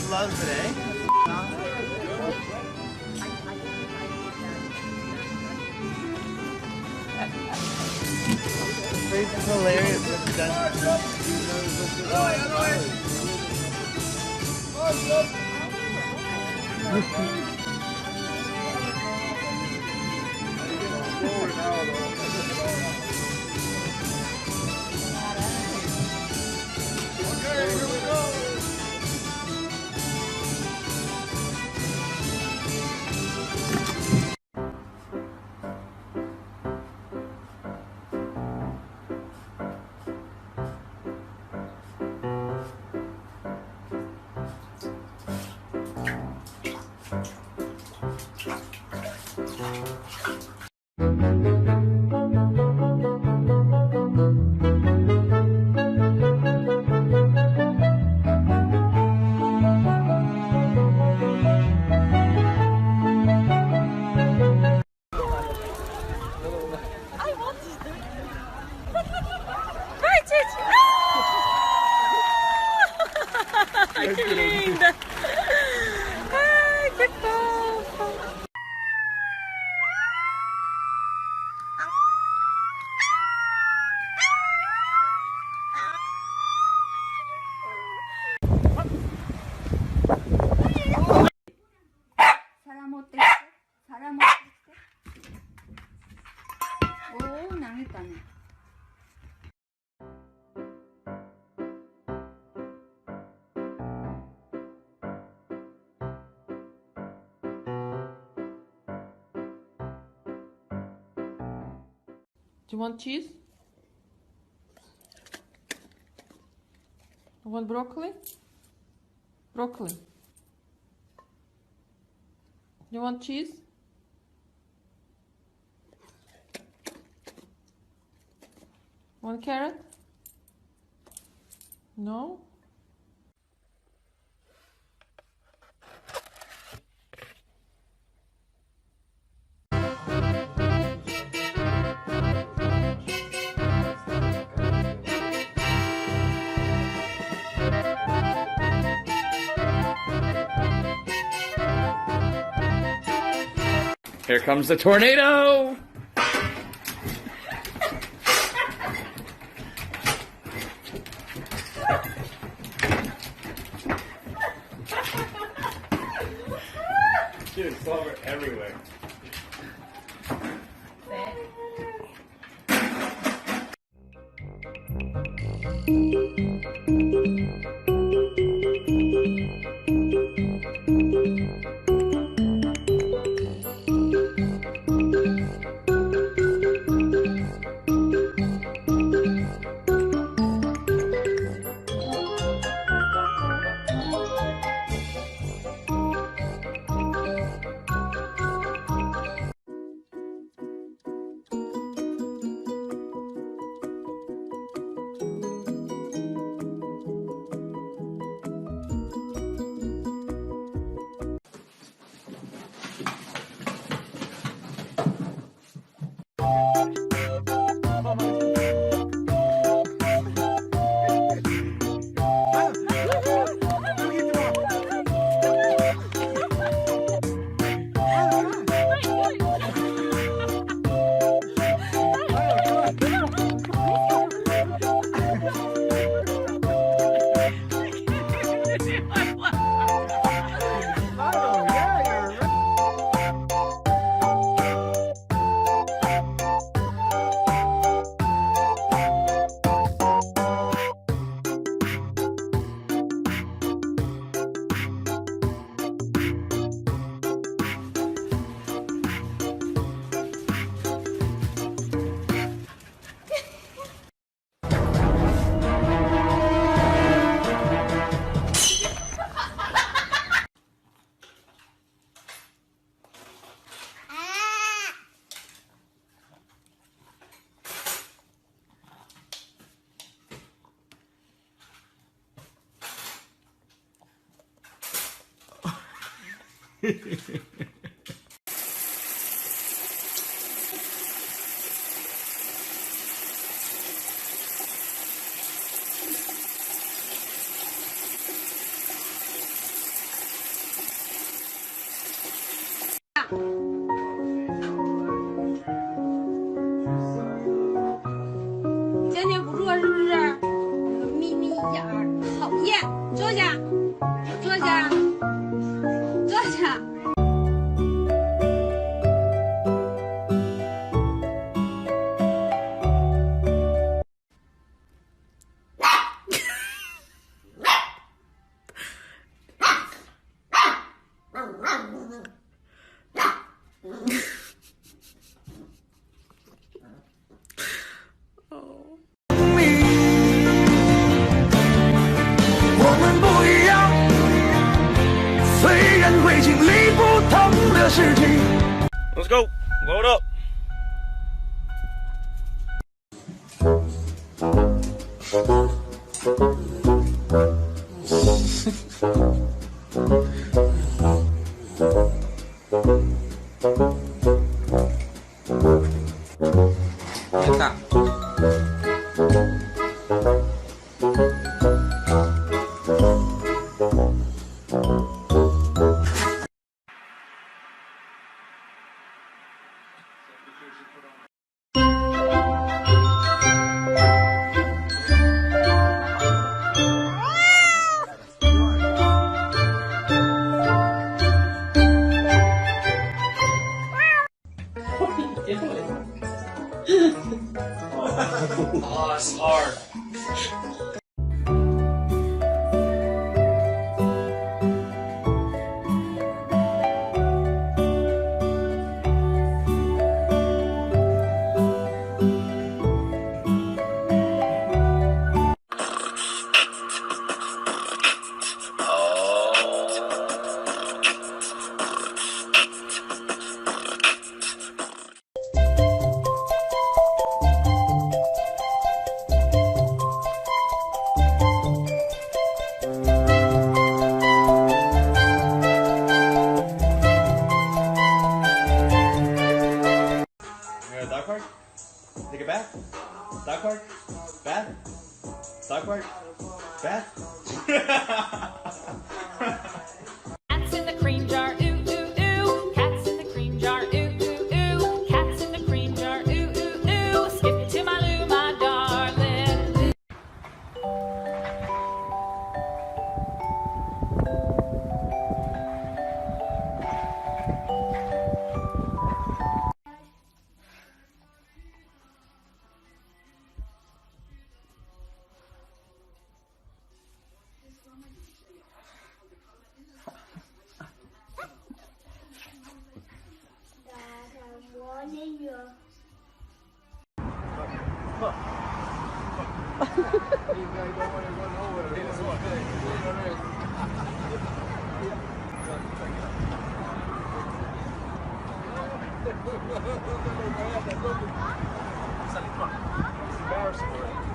Loves it, eh? It's hilarious what she Okay, here we go. Ai, que linda! Ai, que fofa! Do you want cheese? You want broccoli? Broccoli. You want cheese? Want carrot? No? Here comes the tornado! Dude, it's over everywhere. 坚决不做是不是？眯眯眼儿，讨厌！坐下，坐下，坐下。我们不一样，虽然会经历不同的事情。Let's go, load up. Oh, it's hard. Dog park? Take it back? Dog park? Bath? Dog park? Bath? Cats in the cream jar, ooh, ooh, ooh. Cats in the cream jar, ooh, ooh, ooh. Cats in the cream jar, ooh, ooh, ooh. Skip to my loo, my darling. Embarrassing.